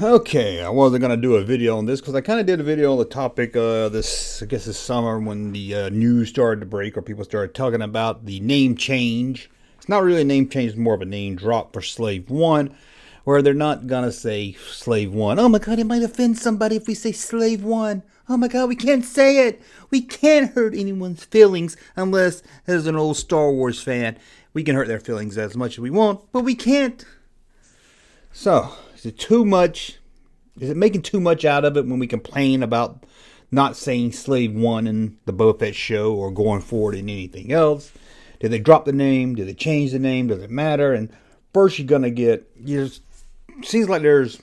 Okay, I wasn't gonna do a video on this because I kind of did a video on the topic I guess this summer when the news started to break or people started talking about the name change. It's not really a name change, it's more of a name drop for Slave One, where they're not gonna say Slave One. Oh my God, it might offend somebody if we say Slave One. Oh my God, we can't say it. We can't hurt anyone's feelings unless, as an old Star Wars fan, we can hurt their feelings as much as we want, but we can't. So, is it too much? Is it making too much out of it when we complain about not saying Slave One in the Boba Fett show or going forward in anything else? Did they drop the name? Did they change the name? Does it matter? And first you're going to get, seems like there's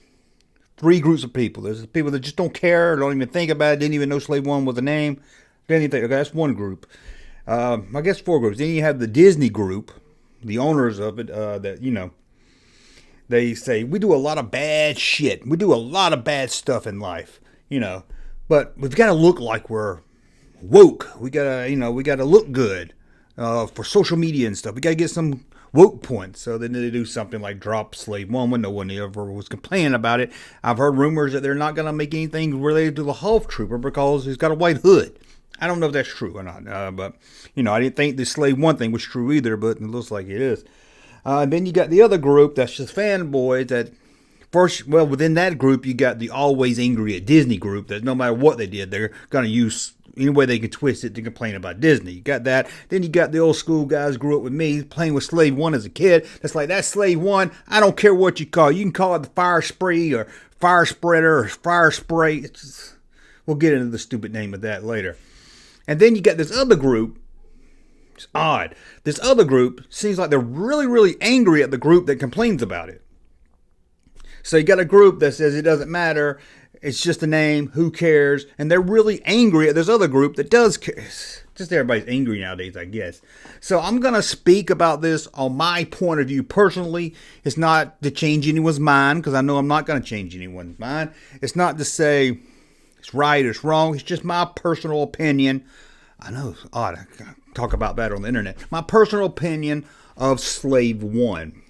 three groups of people. There's the people that just don't care, don't even think about it, didn't even know Slave One was a name. Didn't even think, okay, that's one group. I guess four groups. Then you have the Disney group, the owners of it, they say we do a lot of bad shit. We do a lot of bad stuff in life, but we've got to look like we're woke. We gotta look good for social media and stuff. We gotta get some woke points. So then they do something like drop Slave One when no one ever was complaining about it. I've heard rumors that they're not gonna make anything related to the Huff Trooper because he's got a white hood. I don't know if that's true or not, but I didn't think the Slave One thing was true either, but it looks like it is. Then you got the other group that's just fanboys that within that group you got the always angry at Disney group that no matter what they did, they're going to use any way they can twist it to complain about Disney. You got that. Then you got the old school guys grew up with me playing with Slave One as a kid. That's like, that Slave One, I don't care what you call it. You can call it the Firespray or Fire Spreader or Firespray. We'll get into the stupid name of that later. And then you got this other group. It's odd. This other group seems like they're really, really angry at the group that complains about it. So you got a group that says it doesn't matter, it's just a name, who cares? And they're really angry at this other group that does care. Just everybody's angry nowadays, I guess. So I'm going to speak about this on my point of view personally. It's not to change anyone's mind, because I know I'm not going to change anyone's mind. It's not to say it's right or it's wrong. It's just my personal opinion. I know it's odd. I talk about that on the internet. My personal opinion of Slave One,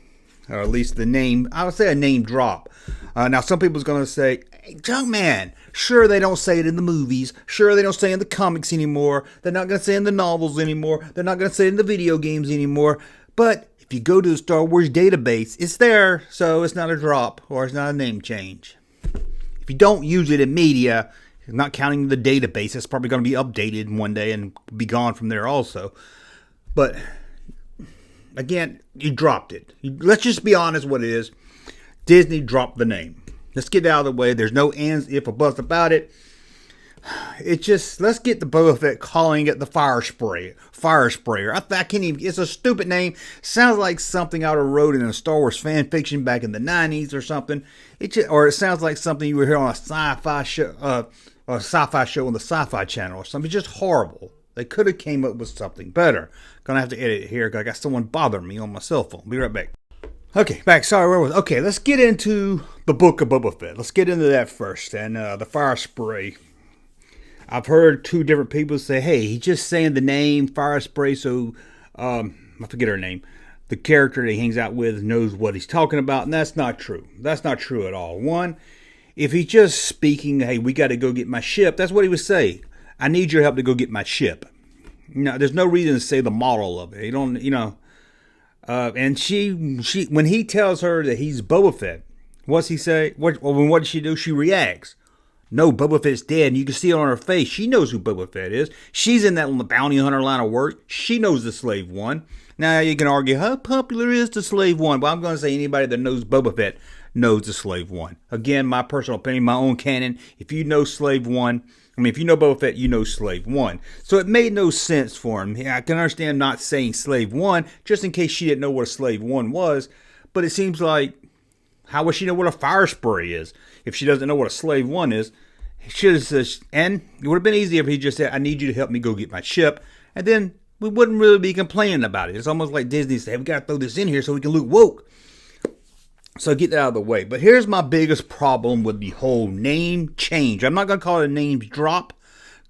or at least the name. I would say a name drop. Now, some people's going to say, hey, Junkman, sure they don't say it in the movies. Sure they don't say it in the comics anymore. They're not going to say it in the novels anymore. They're not going to say it in the video games anymore. But if you go to the Star Wars database, it's there. So it's not a drop or it's not a name change. If you don't use it in media, not counting the database, it's probably going to be updated one day and be gone from there also. But again, you dropped it. Let's just be honest what it is. Disney dropped the name. Let's get it out of the way. There's no ands, if, or buts about it. It's just, let's get the Boba Fett calling it the Firespray. Firesprayer. I can't even, it's a stupid name. Sounds like something I would have wrote in a Star Wars fan fiction back in the 90s or something. Or it sounds like something you would hear on a sci-fi show, or a sci-fi show on the Sci-Fi Channel or something. It's just horrible. They could have came up with something better. Gonna have to edit it here because I got someone bothering me on my cell phone. Be right back. Okay, back. Sorry, where was? Okay, let's get into the book of Boba Fett. Let's get into that first. And the Firespray. I've heard two different people say, hey, he's just saying the name Firespray so, I forget her name, the character that he hangs out with knows what he's talking about, and that's not true. That's not true at all. One, if he's just speaking, hey, we got to go get my ship, that's what he would say. I need your help to go get my ship. There's no reason to say the model of it. And she, when he tells her that he's Boba Fett, what's he say? What does she do? She reacts. No, Boba Fett's dead, and you can see it on her face. She knows who Boba Fett is. She's in that bounty hunter line of work. She knows the Slave One. Now, you can argue, how popular is the Slave One? Well, I'm going to say anybody that knows Boba Fett knows the Slave One. Again, my personal opinion, my own canon. If you know Slave One, if you know Boba Fett, you know Slave One. So it made no sense for him. I can understand not saying Slave One, just in case she didn't know what a Slave One was. But it seems like, how would she know what a Firespray is if she doesn't know what a Slave One is? He should have said, and it would have been easier if he just said, I need you to help me go get my ship. And then we wouldn't really be complaining about it. It's almost like Disney said, we got to throw this in here so we can look woke. So get that out of the way. But here's my biggest problem with the whole name change. I'm not going to call it a name drop,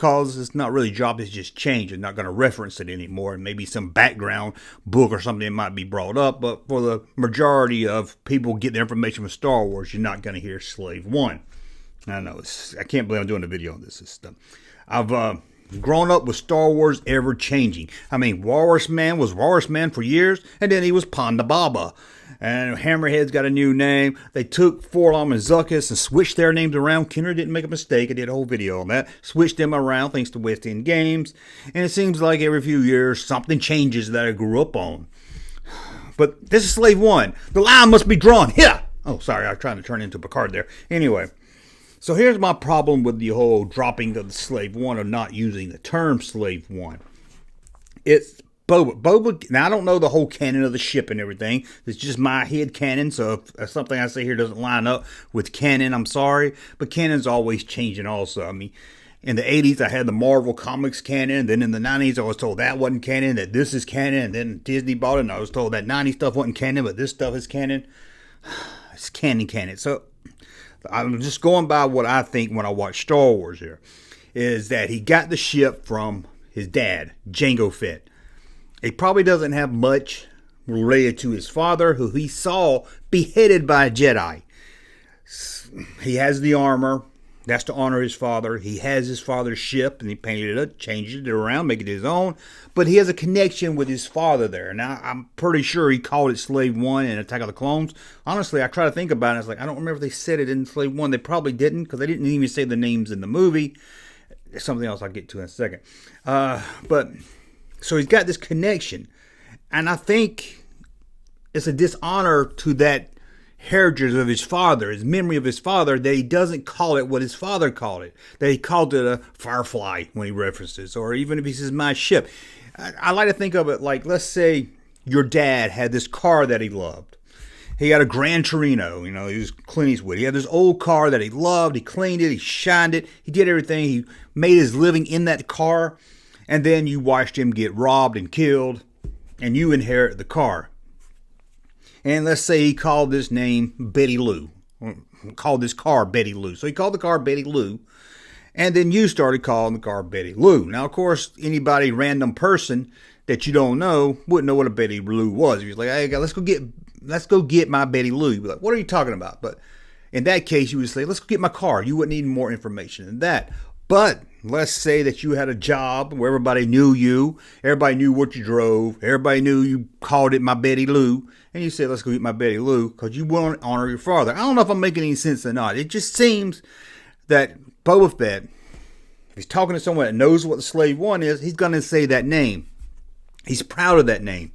because it's not really dropped, it's just changed. It's not going to reference it anymore, and maybe some background book or something might be brought up, but for the majority of people getting their information from Star Wars, you're not going to hear Slave One. I know, I can't believe I'm doing a video on this stuff. I've grown up with Star Wars ever changing. I mean, Walrus Man was Walrus Man for years, and then he was Ponda Baba. And Hammerhead's got a new name. They took Forlom and Zuckuss and switched their names around. Kenner didn't make a mistake. I did a whole video on that. Switched them around thanks to West End Games. And it seems like every few years something changes that I grew up on. But this is Slave One. The line must be drawn here. Oh, sorry. I was trying to turn into Picard there. Anyway. So here's my problem with the whole dropping of the Slave One or not using the term Slave One. It's Boba, now I don't know the whole canon of the ship and everything. It's just my head canon, so if something I say here doesn't line up with canon, I'm sorry. But canon's always changing also. I mean, in the 80s, I had the Marvel Comics canon. Then in the 90s, I was told that wasn't canon, that this is canon. And then Disney bought it, and I was told that 90s stuff wasn't canon, but this stuff is canon. It's canon. So I'm just going by what I think when I watch Star Wars here, is that he got the ship from his dad, Jango Fett. He probably doesn't have much related to his father, who he saw beheaded by a Jedi. He has the armor. That's to honor his father. He has his father's ship, and he painted it up, changed it around, make it his own. But he has a connection with his father there. Now, I'm pretty sure he called it Slave One in Attack of the Clones. Honestly, I try to think about it. It's like, I don't remember if they said it in Slave One. They probably didn't, because they didn't even say the names in the movie. There's something else I'll get to in a second. So he's got this connection. And I think it's a dishonor to that heritage of his father, his memory of his father, that he doesn't call it what his father called it. That he called it a Firefly when he references, or even if he says my ship. I like to think of it like, let's say your dad had this car that he loved. He had a Gran Torino, he was Clint Eastwood. He had this old car that he loved. He cleaned it, he shined it, he did everything. He made his living in that car. And then you watched him get robbed and killed, and you inherit the car. And let's say he called this name Betty Lou. Called this car Betty Lou. So he called the car Betty Lou. And then you started calling the car Betty Lou. Now, of course, anybody, random person that you don't know, wouldn't know what a Betty Lou was. If you're like, hey, let's go get my Betty Lou. You'd be like, what are you talking about? But in that case, you would say, let's go get my car. You wouldn't need more information than that. But let's say that you had a job where everybody knew you, everybody knew what you drove, everybody knew you called it my Betty Lou, and you said, let's go get my Betty Lou, because you want to honor your father. I don't know if I'm making any sense or not. It just seems that Boba Fett, if he's talking to someone that knows what the Slave One is, he's going to say that name. He's proud of that name.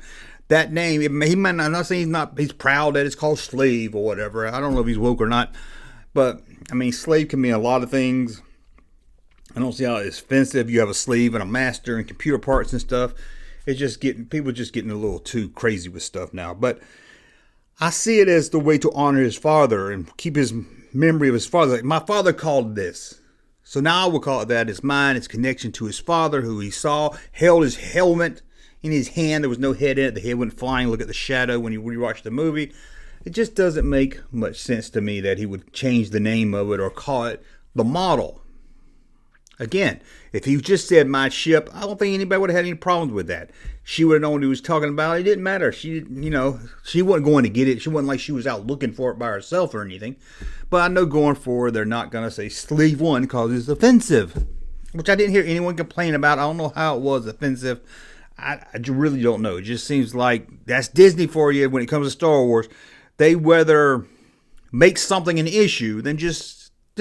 That name, he might not, I'm not saying he's proud that it's called Slave or whatever. I don't know if he's woke or not, but, I mean, slave can mean a lot of things. I don't see how it's offensive. You have a slave and a master and computer parts and stuff. It's just people just getting a little too crazy with stuff now. But I see it as the way to honor his father and keep his memory of his father. Like, my father called this. So now I will call it that. It's mine. It's connection to his father, who he saw, held his helmet in his hand. There was no head in it. The head went flying. Look at the shadow when you rewatch the movie. It just doesn't make much sense to me that he would change the name of it or call it the model. Again, if he just said my ship, I don't think anybody would have had any problems with that. She would have known what he was talking about. It didn't matter. She wasn't going to get it. She wasn't like she was out looking for it by herself or anything. But I know going forward, they're not going to say Slave One because it's offensive, which I didn't hear anyone complain about. I don't know how it was offensive. I really don't know. It just seems like that's Disney for you when it comes to Star Wars. They whether make something an issue, then just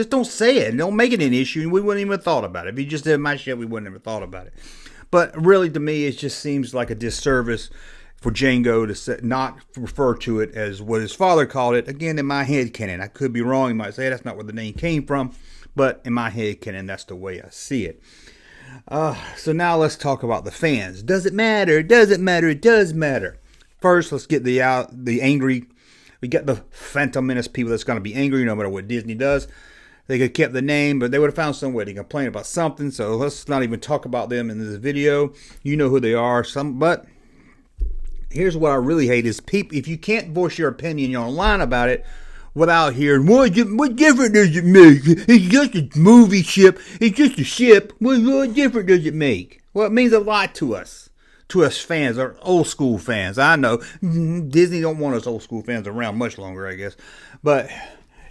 don't say it. Don't make it an issue. And we wouldn't even have thought about it. If you just did my shit, we wouldn't have thought about it. But really, to me, it just seems like a disservice for Jango to not refer to it as what his father called it. Again, in my head canon. I could be wrong. You might say that's not where the name came from. But in my head canon, that's the way I see it. So now let's talk about the fans. Does it matter? Does it matter? It does matter. First, let's get the angry. We got the Phantom Menace people that's going to be angry no matter what Disney does. They could have kept the name, but they would have found some way to complain about something. So let's not even talk about them in this video. You know who they are. But here's what I really hate is people. If you can't voice your opinion online about it, without hearing, what difference does it make? It's just a movie ship. It's just a ship. What difference does it make? Well, it means a lot to us fans, or old school fans. I know Disney don't want us old school fans around much longer, I guess. But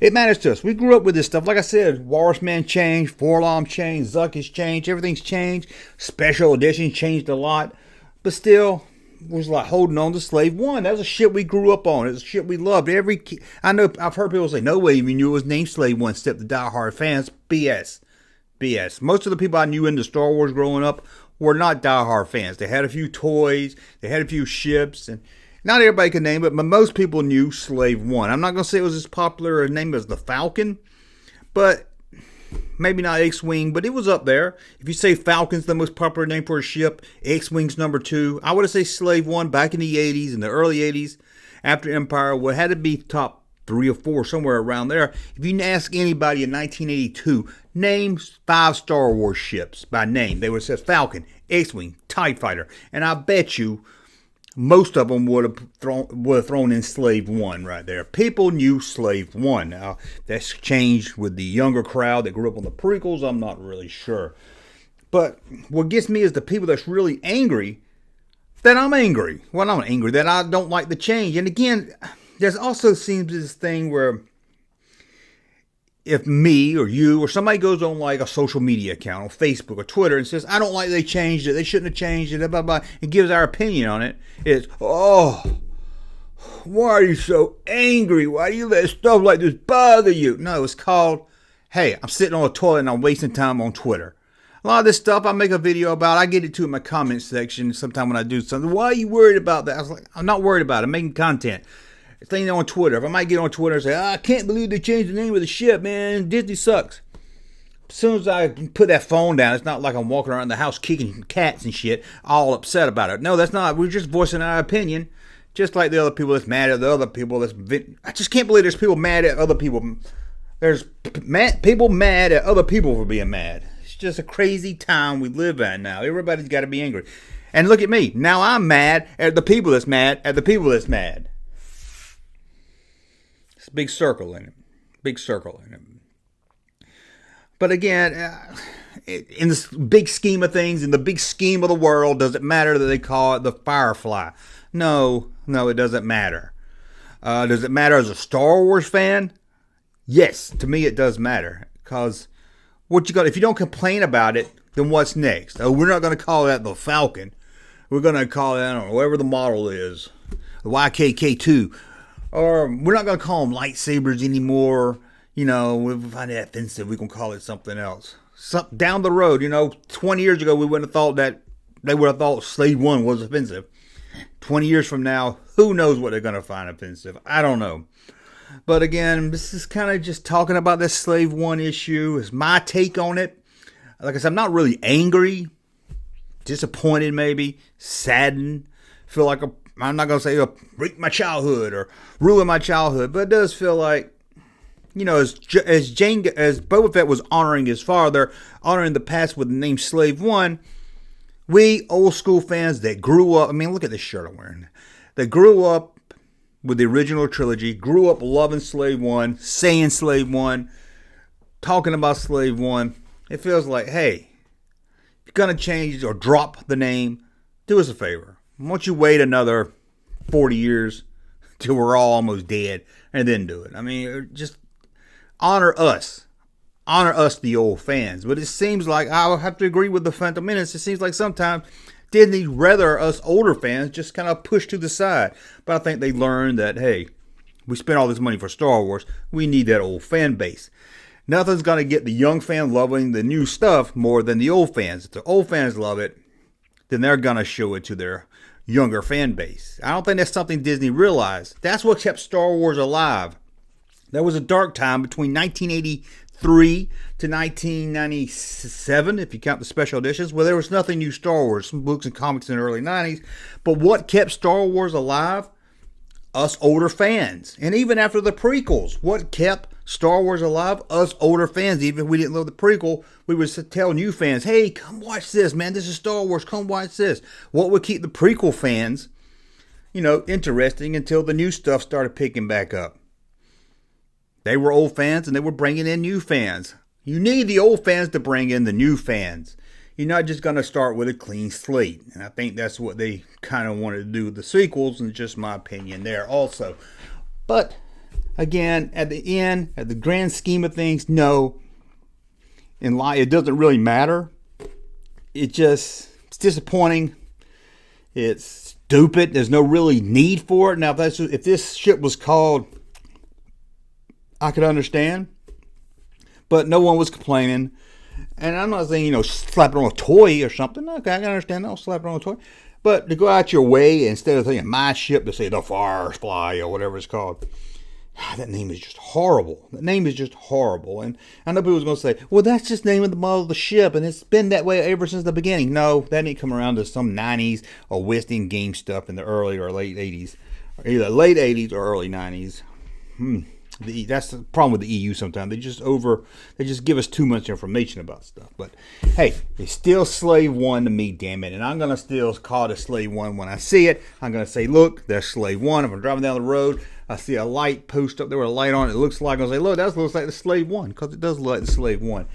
it matters to us. We grew up with this stuff. Like I said, Walrus Man changed, Forlom changed, Zuck has changed, everything's changed. Special edition changed a lot. But still, was like holding on to Slave One. That was a shit we grew up on. It was a shit we loved. I know I've heard people say, no way even knew it was named Slave One except the diehard fans. BS. Most of the people I knew into Star Wars growing up were not diehard fans. They had a few toys, they had a few ships, and not everybody could name it, but most people knew Slave One. I'm not going to say it was as popular a name as the Falcon, but maybe not X-Wing, but it was up there. If you say Falcon's the most popular name for a ship, X-Wing's number 2. I would have said Slave One back in the 80s, in the early 80s, after Empire, would have to be top 3 or 4, somewhere around there. If you ask anybody in 1982, name 5 Star Wars ships by name, they would have said Falcon, X-Wing, TIE Fighter, and I bet you most of them would have thrown in Slave One right there. People knew Slave One. Now, that's changed with the younger crowd that grew up on the prequels. I'm not really sure. But what gets me is the people that's really angry that I'm angry. Well, I'm angry that I don't like the change. And again, there's also seems this thing where if me or you or somebody goes on like a social media account on Facebook or Twitter and says, I don't like they changed it, they shouldn't have changed it, blah, blah, blah, and gives our opinion on it, it's, oh, why are you so angry? Why do you let stuff like this bother you? No, it's called, hey, I'm sitting on a toilet and I'm wasting time on Twitter. A lot of this stuff I make a video about, I get it to in my comment section sometime when I do something. Why are you worried about that? I was like, I'm not worried about it. I'm making content. Thing on Twitter. If I might get on Twitter and say, I can't believe they changed the name of the ship, man. Disney sucks. As soon as I put that phone down, it's not like I'm walking around the house kicking cats and shit, all upset about it. No, that's not. We're just voicing our opinion. Just like the other people that's mad at the other people. I just can't believe there's people mad at other people. There's people mad at other people for being mad. It's just a crazy time we live in now. Everybody's got to be angry. And look at me. Now I'm mad at the people that's mad at the people that's mad. It's a big circle in it. But again, in this big scheme of things, in the big scheme of the world, does it matter that they call it the Firefly? No, it doesn't matter. Does it matter as a Star Wars fan? Yes, to me it does matter. Because if you don't complain about it, then what's next? Oh, we're not going to call that the Falcon. We're going to call it, I don't know, whatever the model is, the YKK-2. Or we're not going to call them lightsabers anymore. We find it offensive. We're going to call it something else. Down the road, 20 years ago, we wouldn't have thought that, they would have thought Slave One was offensive. 20 years from now, who knows what they're going to find offensive. I don't know. But again, this is kind of just talking about this Slave One issue. It's my take on it. Like I said, I'm not really angry. Disappointed maybe. Saddened. Feel like I'm not going to say break my childhood or ruin my childhood, but it does feel like, as Jango, as Boba Fett was honoring his father, honoring the past with the name Slave One, we old school fans that grew up, look at this shirt I'm wearing, that grew up with the original trilogy, grew up loving Slave One, saying Slave One, talking about Slave One, it feels like, hey, if you're going to change or drop the name, do us a favor. Why don't you wait another 40 years till we're all almost dead and then do it? Just honor us. Honor us, the old fans. But it seems like, I'll have to agree with the Phantom Menace, it seems like sometimes Disney rather us older fans just kind of push to the side. But I think they learned that, hey, we spent all this money for Star Wars. We need that old fan base. Nothing's going to get the young fan loving the new stuff more than the old fans. If the old fans love it, then they're going to show it to their younger fan base. I don't think that's something Disney realized. That's what kept Star Wars alive. There was a dark time between 1983 to 1997, if you count the special editions, where there was nothing new Star Wars, some books and comics in the early 90s. But what kept Star Wars alive? Us older fans. And even after the prequels, what kept Star Wars alive? Us older fans. Even if we didn't love the prequel, we would tell new fans, hey, come watch this, man. This is Star Wars. Come watch this. What would keep the prequel fans, interesting until the new stuff started picking back up? They were old fans and they were bringing in new fans. You need the old fans to bring in the new fans. You're not just going to start with a clean slate. And I think that's what they kind of wanted to do with the sequels, and just my opinion there also. But again, at the end, at the grand scheme of things, no. In life, it doesn't really matter. It's disappointing. It's stupid. There's no really need for it. Now, if this shit was called, I could understand. But no one was complaining. And I'm not saying, slap it on a toy or something. Okay, I can understand that. I'll slap it on a toy. But to go out your way, instead of saying my ship, to say the Firespray or whatever it's called. That name is just horrible. That name is just horrible. And I know people are going to say, well, that's just the name of the model of the ship, and it's been that way ever since the beginning. No, that didn't come around to some 90s or West End game stuff in the early or late 80s. Either late 80s or early 90s. That's the problem with the EU sometimes. They just give us too much information about stuff. But hey, it's still Slave One to me, damn it. And I'm going to still call it Slave One when I see it. I'm going to say, look, there's Slave One. If I'm driving down the road, I see a light post up there with a light on it. It looks like, I'm going to say, look, that looks like the Slave One, because it does look like the Slave One.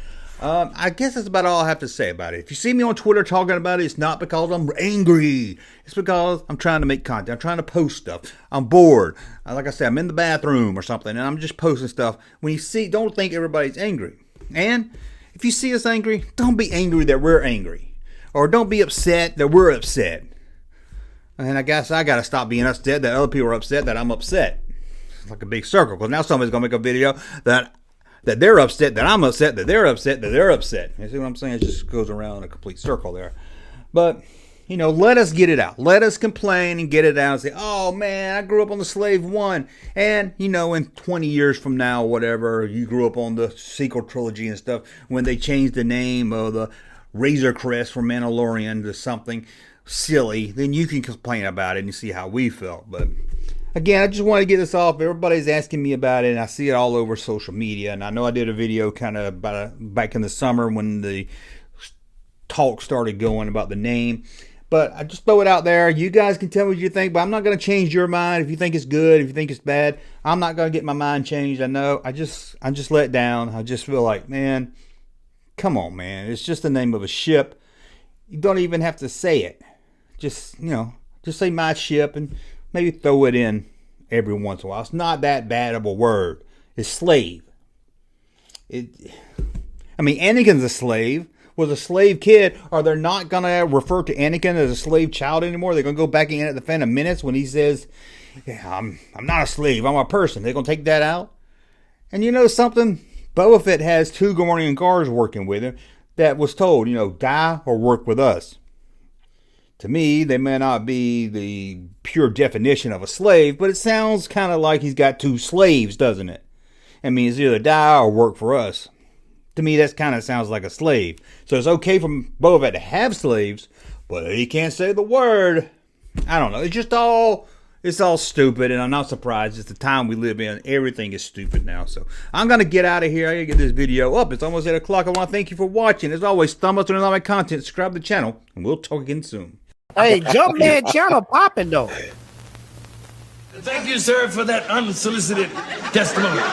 I guess that's about all I have to say about it. If you see me on Twitter talking about it, it's not because I'm angry. It's because I'm trying to make content. I'm trying to post stuff. I'm bored. Like I said, I'm in the bathroom or something, and I'm just posting stuff. When you see, don't think everybody's angry. And if you see us angry, don't be angry that we're angry. Or don't be upset that we're upset. And I guess I got to stop being upset that other people are upset that I'm upset. It's like a big circle, because now somebody's going to make a video that they're upset, that I'm upset, that they're upset, that they're upset. You see what I'm saying? It just goes around in a complete circle there. But, let us get it out. Let us complain and get it out and say, oh, man, I grew up on the Slave One. And, in 20 years from now, whatever, you grew up on the sequel trilogy and stuff, when they changed the name of the Razor Crest from Mandalorian to something silly, then you can complain about it and see how we felt. But again, I just want to get this off. Everybody's asking me about it, and I see it all over social media. And I know I did a video kind of back in the summer when the talk started going about the name. But I just throw it out there. You guys can tell me what you think, but I'm not going to change your mind. If you think it's good, if you think it's bad, I'm not going to get my mind changed. I know. I'm just let down. I just feel like, man, come on, man. It's just the name of a ship. You don't even have to say it. Just say my ship and maybe throw it in every once in a while. It's not that bad of a word. It's slave. Anakin's a slave. Was a slave kid. Are they not going to refer to Anakin as a slave child anymore? They're going to go back in at the Phantom Menace when he says, yeah, I'm not a slave. I'm a person. They're going to take that out. And you know something? Boba Fett has 2 Gamorrean guards working with him that was told, die or work with us. To me, they may not be the pure definition of a slave, but it sounds kind of like he's got 2 slaves, doesn't it? It's either die or work for us. To me, that kind of sounds like a slave. So it's okay for Boba Fett to have slaves, but he can't say the word. I don't know. It's all stupid, and I'm not surprised. It's the time we live in. Everything is stupid now. So I'm going to get out of here. I got to get this video up. It's almost 8 o'clock. I want to thank you for watching. As always, thumb up to all my content. Subscribe to the channel, and we'll talk again soon. Hey, Junkman channel popping though. Thank you, sir, for that unsolicited testimony.